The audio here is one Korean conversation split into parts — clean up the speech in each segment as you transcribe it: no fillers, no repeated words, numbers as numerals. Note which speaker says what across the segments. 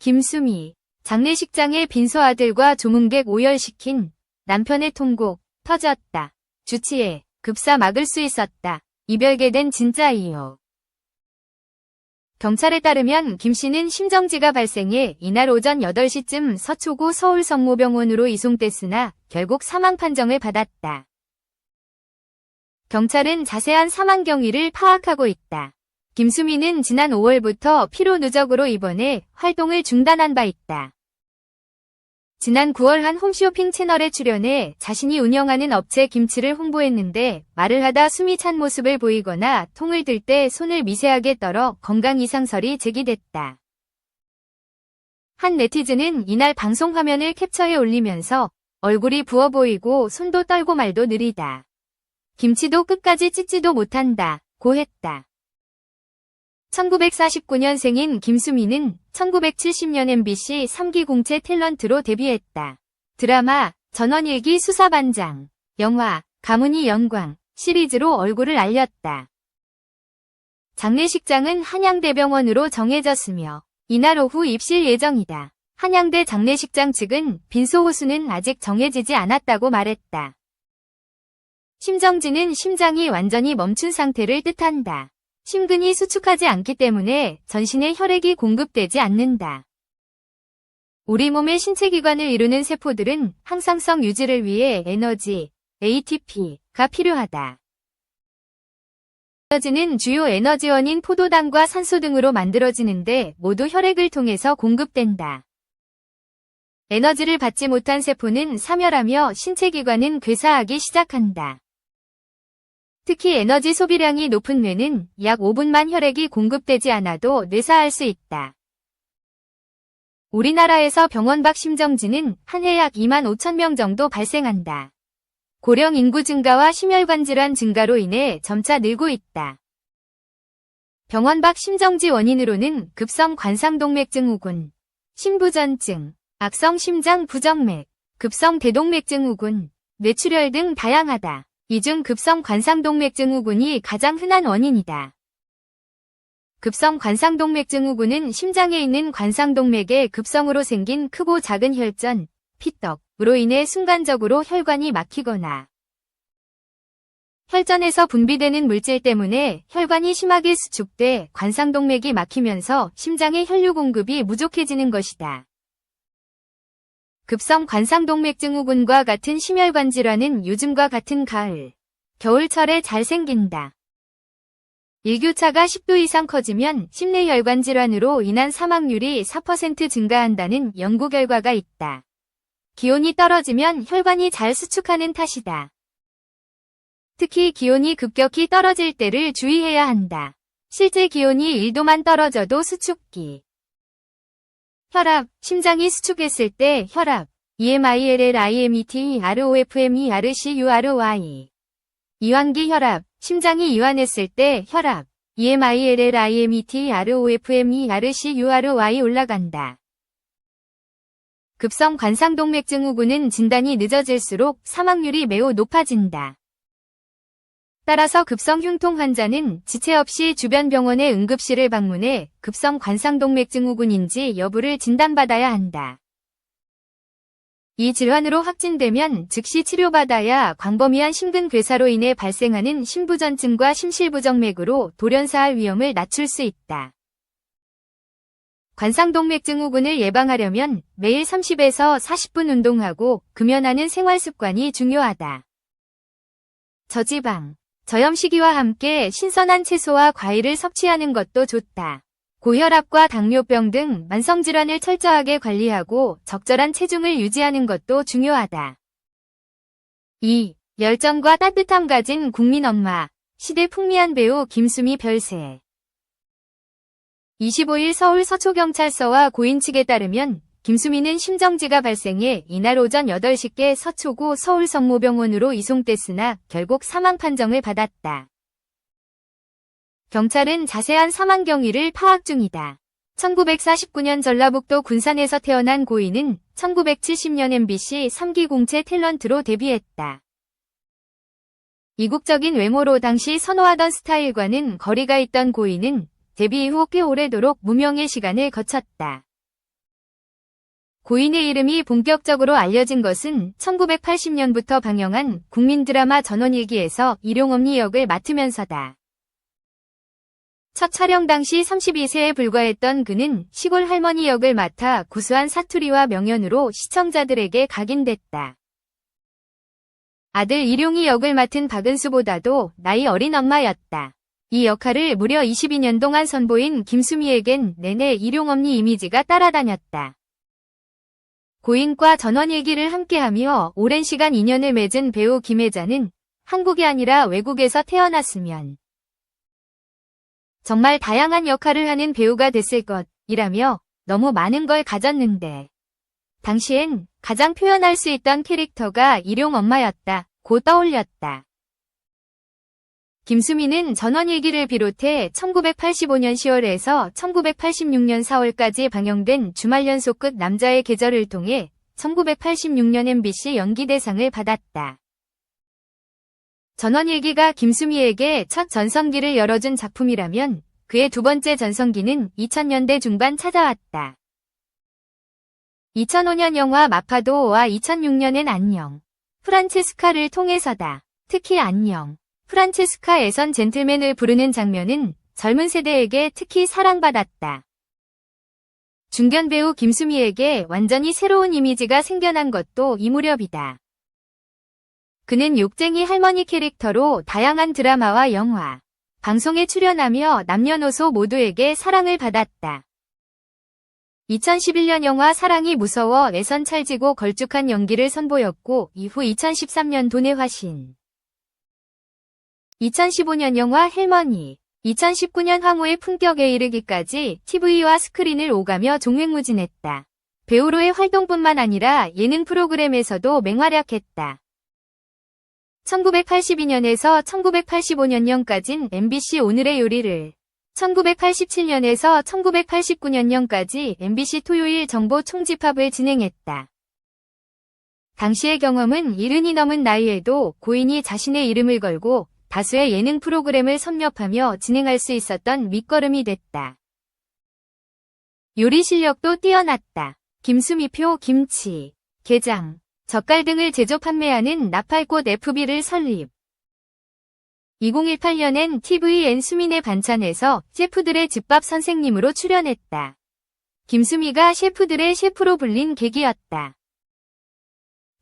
Speaker 1: 김수미, 장례식장에 빈소 아들과 조문객 오열시킨 남편의 통곡, 터졌다. 주치해, 급사 막을 수 있었다. 이별게 된 진짜 이유. 경찰에 따르면 김 씨는 심정지가 발생해 이날 오전 8시쯤 서초구 서울성모병원으로 이송됐으나 결국 사망 판정을 받았다. 경찰은 자세한 사망 경위를 파악하고 있다. 김수미는 지난 5월부터 피로 누적으로 입원해 활동을 중단한 바 있다. 지난 9월 한 홈쇼핑 채널에 출연해 자신이 운영하는 업체 김치를 홍보했는데 말을 하다 숨이 찬 모습을 보이거나 통을 들 때 손을 미세하게 떨어 건강 이상설이 제기됐다. 한 네티즌은 이날 방송 화면을 캡처해 올리면서 얼굴이 부어 보이고 손도 떨고 말도 느리다. 김치도 끝까지 찢지도 못한다. 고 했다. 1949년생인 김수미는 1970년 MBC 3기 공채 탤런트로 데뷔했다. 드라마 전원일기 수사반장, 영화 가문이 영광 시리즈로 얼굴을 알렸다. 장례식장은 한양대병원으로 정해졌으며 이날 오후 입실 예정이다. 한양대 장례식장 측은 빈소 호수는 아직 정해지지 않았다고 말했다. 심정지는 심장이 완전히 멈춘 상태를 뜻한다. 심근이 수축하지 않기 때문에 전신에 혈액이 공급되지 않는다. 우리 몸의 신체기관을 이루는 세포들은 항상성 유지를 위해 에너지, ATP가 필요하다. 에너지는 주요 에너지원인 포도당과 산소 등으로 만들어지는데 모두 혈액을 통해서 공급된다. 에너지를 받지 못한 세포는 사멸하며 신체기관은 괴사하기 시작한다. 특히 에너지 소비량이 높은 뇌는 약 5분만 혈액이 공급되지 않아도 뇌사할 수 있다. 우리나라에서 병원 밖 심정지는 한 해 약 2만 5천 명 정도 발생한다. 고령 인구 증가와 심혈관 질환 증가로 인해 점차 늘고 있다. 병원 밖 심정지 원인으로는 급성 관상동맥 증후군, 심부전증, 악성 심장 부정맥, 급성 대동맥 증후군, 뇌출혈 등 다양하다. 이 중 급성 관상동맥 증후군이 가장 흔한 원인이다. 급성 관상동맥 증후군은 심장에 있는 관상동맥에 급성으로 생긴 크고 작은 혈전, 피떡으로 인해 순간적으로 혈관이 막히거나 혈전에서 분비되는 물질 때문에 혈관이 심하게 수축돼 관상동맥이 막히면서 심장의 혈류 공급이 무족해지는 것이다. 급성 관상동맥 증후군과 같은 심혈관 질환은 요즘과 같은 가을, 겨울철에 잘 생긴다. 일교차가 10도 이상 커지면 심내혈관 질환으로 인한 사망률이 4% 증가한다는 연구 결과가 있다. 기온이 떨어지면 혈관이 잘 수축하는 탓이다. 특히 기온이 급격히 떨어질 때를 주의해야 한다. 실제 기온이 1도만 떨어져도 수축기. 혈압, 심장이 수축했을 때 혈압, EMILLIMET, ROFME, RCURY. 이완기 혈압, 심장이 이완했을 때 혈압, EMILLIMET, ROFME, RCURY 올라간다. 급성 관상동맥 증후군은 진단이 늦어질수록 사망률이 매우 높아진다. 따라서 급성 흉통 환자는 지체 없이 주변 병원의 응급실을 방문해 급성 관상동맥 증후군인지 여부를 진단받아야 한다. 이 질환으로 확진되면 즉시 치료받아야 광범위한 심근 괴사로 인해 발생하는 심부전증과 심실부정맥으로 돌연사할 위험을 낮출 수 있다. 관상동맥 증후군을 예방하려면 매일 30에서 40분 운동하고 금연하는 생활습관이 중요하다. 저지방, 저염식이와 함께 신선한 채소와 과일을 섭취하는 것도 좋다. 고혈압과 당뇨병 등 만성질환을 철저하게 관리하고 적절한 체중을 유지하는 것도 중요하다. 2. 열정과 따뜻함 가진 국민 엄마, 시대 풍미한 배우 김수미 별세. 25일 서울 서초경찰서와 고인 측에 따르면 김수미는 심정지가 발생해 이날 오전 8시께 서초구 서울성모병원으로 이송됐으나 결국 사망 판정을 받았다. 경찰은 자세한 사망 경위를 파악 중이다. 1949년 전라북도 군산에서 태어난 고인은 1970년 MBC 3기 공채 탤런트로 데뷔했다. 이국적인 외모로 당시 선호하던 스타일과는 거리가 있던 고인은 데뷔 이후 꽤 오래도록 무명의 시간을 거쳤다. 고인의 이름이 본격적으로 알려진 것은 1980년부터 방영한 국민 드라마 전원일기에서 일용엄니 역을 맡으면서다. 첫 촬영 당시 32세에 불과했던 그는 시골 할머니 역을 맡아 구수한 사투리와 명연으로 시청자들에게 각인됐다. 아들 일용이 역을 맡은 박은수보다도 나이 어린 엄마였다. 이 역할을 무려 22년 동안 선보인 김수미에겐 내내 일용엄니 이미지가 따라다녔다. 고인과 전원일기를 함께하며 오랜 시간 인연을 맺은 배우 김혜자는 한국이 아니라 외국에서 태어났으면 정말 다양한 역할을 하는 배우가 됐을 것이라며 너무 많은 걸 가졌는데 당시엔 가장 표현할 수 있던 캐릭터가 일용 엄마였다고 떠올렸다. 김수미는 전원일기를 비롯해 1985년 10월에서 1986년 4월까지 방영된 주말 연속극 남자의 계절을 통해 1986년 MBC 연기대상을 받았다. 전원일기가 김수미에게 첫 전성기를 열어준 작품이라면 그의 두 번째 전성기는 2000년대 중반 찾아왔다. 2005년 영화 마파도와 2006년엔 안녕, 프란체스카를 통해서다. 특히 안녕, 프란체스카에선 젠틀맨을 부르는 장면은 젊은 세대에게 특히 사랑받았다. 중견 배우 김수미에게 완전히 새로운 이미지가 생겨난 것도 이 무렵이다. 그는 욕쟁이 할머니 캐릭터로 다양한 드라마와 영화, 방송에 출연하며 남녀노소 모두에게 사랑을 받았다. 2011년 영화 사랑이 무서워에선 찰지고 걸쭉한 연기를 선보였고 이후 2013년 돈의 화신, 2015년 영화 할머니, 2019년 황후의 품격에 이르기까지 TV와 스크린을 오가며 종횡무진했다. 배우로의 활동뿐만 아니라 예능 프로그램에서도 맹활약했다. 1982년에서 1985년까진 MBC 오늘의 요리를, 1987년에서 1989년까지 MBC 토요일 정보 총집합을 진행했다. 당시의 경험은 70이 넘은 나이에도 고인이 자신의 이름을 걸고 다수의 예능 프로그램을 섭렵하며 진행할 수 있었던 밑거름이 됐다. 요리 실력도 뛰어났다. 김수미표 김치, 게장, 젓갈 등을 제조 판매하는 나팔꽃 FB를 설립. 2018년엔 TVN 수민의 반찬에서 셰프들의 집밥 선생님으로 출연했다. 김수미가 셰프들의 셰프로 불린 계기였다.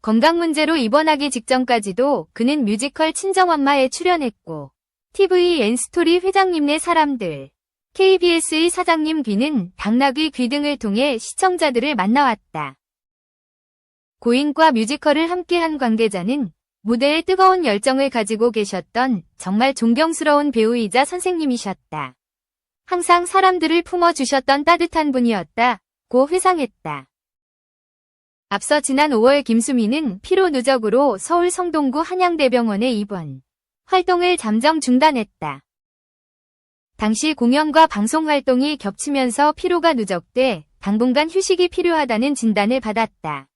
Speaker 1: 건강 문제로 입원하기 직전까지도 그는 뮤지컬 친정엄마에 출연했고 TVN 스토리 회장님네 사람들, KBS의 사장님 귀는 당나귀 귀 등을 통해 시청자들을 만나왔다. 고인과 뮤지컬을 함께한 관계자는 무대에 뜨거운 열정을 가지고 계셨던 정말 존경스러운 배우이자 선생님이셨다. 항상 사람들을 품어주셨던 따뜻한 분이었다고 회상했다. 앞서 지난 5월 김수미는 피로 누적으로 서울 성동구 한양대병원에 입원, 활동을 잠정 중단했다. 당시 공연과 방송 활동이 겹치면서 피로가 누적돼 당분간 휴식이 필요하다는 진단을 받았다.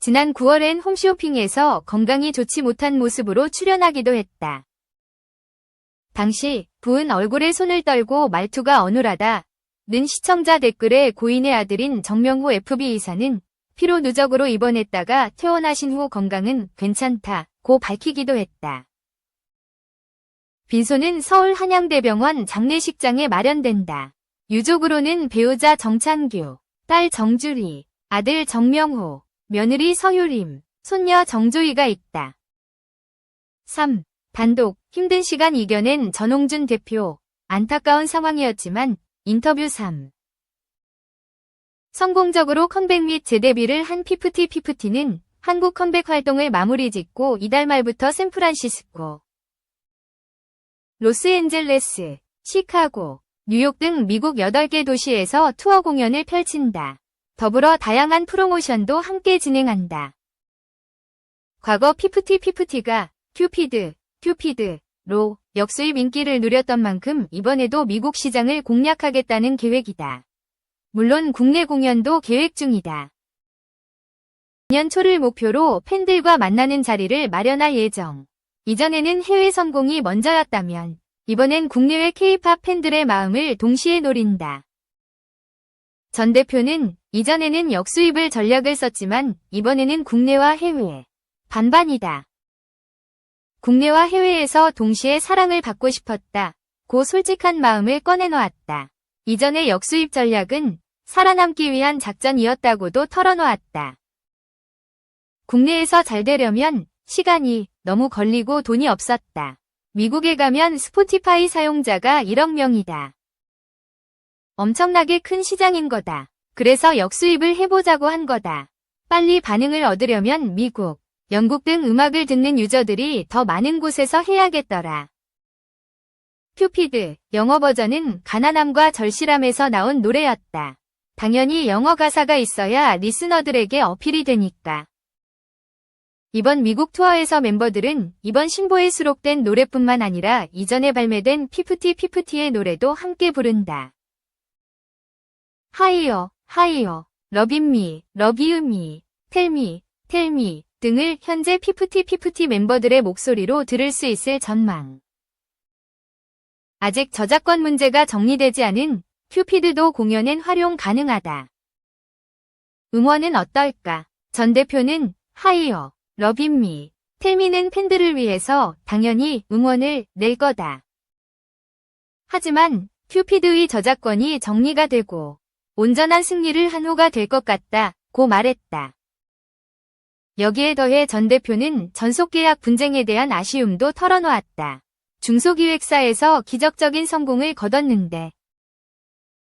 Speaker 1: 지난 9월엔 홈쇼핑에서 건강이 좋지 못한 모습으로 출연하기도 했다. 당시 부은 얼굴에 손을 떨고 말투가 어눌하다는 시청자 댓글에 고인의 아들인 정명호 FB 이사는 피로 누적으로 입원했다가 퇴원하신 후 건강은 괜찮다고 밝히기도 했다. 빈소는 서울 한양대병원 장례식장에 마련된다. 유족으로는 배우자 정찬규, 딸 정주리, 아들 정명호, 며느리 서유림, 손녀 정조이가 있다. 3. 단독, 힘든 시간 이겨낸 전홍준 대표. 안타까운 상황이었지만 인터뷰 3. 성공적으로 컴백 및 재데뷔를 한 피프티는 한국 컴백 활동을 마무리 짓고 이달 말부터 샌프란시스코, 로스앤젤레스, 시카고, 뉴욕 등 미국 8개 도시에서 투어 공연을 펼친다. 더불어 다양한 프로모션도 함께 진행한다. 과거 피프티가 큐피드로 역수입 인기를 누렸던 만큼 이번에도 미국 시장을 공략하겠다는 계획이다. 물론 국내 공연도 계획 중이다. 내년 초를 목표로 팬들과 만나는 자리를 마련할 예정. 이전에는 해외 성공이 먼저였다면 이번엔 국내외 K-팝 팬들의 마음을 동시에 노린다. 전 대표는 이전에는 역수입을 전략을 썼지만 이번에는 국내와 해외 반반이다. 국내와 해외에서 동시에 사랑을 받고 싶었다. 고 솔직한 마음을 꺼내놓았다. 이전의 역수입 전략은 살아남기 위한 작전이었다고도 털어놓았다. 국내에서 잘 되려면 시간이 너무 걸리고 돈이 없었다. 미국에 가면 스포티파이 사용자가 1억 명이다. 엄청나게 큰 시장인 거다. 그래서 역수입을 해보자고 한 거다. 빨리 반응을 얻으려면 미국, 영국 등 음악을 듣는 유저들이 더 많은 곳에서 해야겠더라. 큐피드, 영어 버전은 가난함과 절실함에서 나온 노래였다. 당연히 영어 가사가 있어야 리스너들에게 어필이 되니까. 이번 미국 투어에서 멤버들은 이번 신보에 수록된 노래뿐만 아니라 이전에 발매된 피프티의 노래도 함께 부른다. Higher, Higher, Loving Me, Love You Me, Tell Me, Tell Me 등을 현재 피프티 멤버들의 목소리로 들을 수 있을 전망. 아직 저작권 문제가 정리되지 않은 큐피드도 공연엔 활용 가능하다. 음원은 어떨까? 전 대표는 Higher, Loving Me, Tell Me는 팬들을 위해서 당연히 음원을 낼 거다. 하지만 큐피드의 저작권이 정리가 되고 온전한 승리를 한 후가 될 것 같다고 말했다. 여기에 더해 전 대표는 전속계약 분쟁에 대한 아쉬움도 털어놓았다. 중소기획사에서 기적적인 성공을 거뒀는데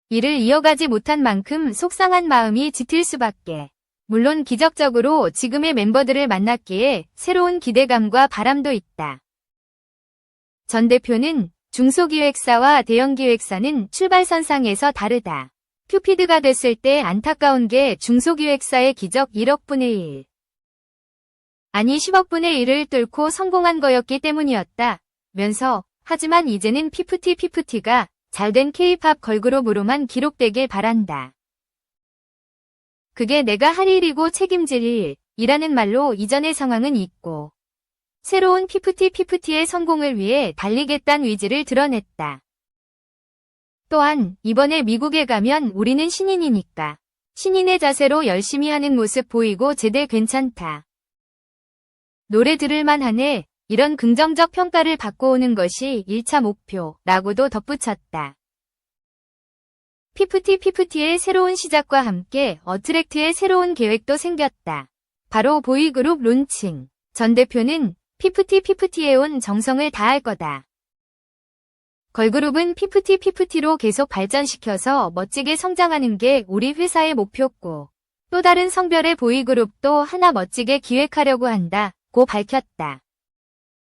Speaker 1: 이를 이어가지 못한 만큼 속상한 마음이 짙을 수밖에. 물론 기적적으로 지금의 멤버들을 만났기에 새로운 기대감과 바람도 있다. 전 대표는 중소기획사와 대형기획사는 출발선상에서 다르다. 큐피드가 됐을 때 안타까운 게 중소기획사의 기적 1억분의 1. 아니 10억분의 1을 뚫고 성공한 거였기 때문이었다. 면서 하지만 이제는 피프티가 잘된 K-팝 걸그룹으로만 기록되길 바란다. 그게 내가 할 일이고 책임질 일이라는 말로 이전의 상황은 잊고 새로운 피프티의 성공을 위해 달리겠다는 의지를 드러냈다. 또한 이번에 미국에 가면 우리는 신인이니까 신인의 자세로 열심히 하는 모습 보이고 제대 괜찮다. 노래 들을만 하네. 이런 긍정적 평가를 받고 오는 것이 1차 목표라고도 덧붙였다. 피프티의 새로운 시작과 함께 어트랙트의 새로운 계획도 생겼다. 바로 보이그룹 론칭. 전 대표는 피프티에 온 정성을 다할 거다. 걸그룹은 피프티로 계속 발전시켜서 멋지게 성장하는 게 우리 회사의 목표고 또 다른 성별의 보이그룹도 하나 멋지게 기획하려고 한다고 밝혔다.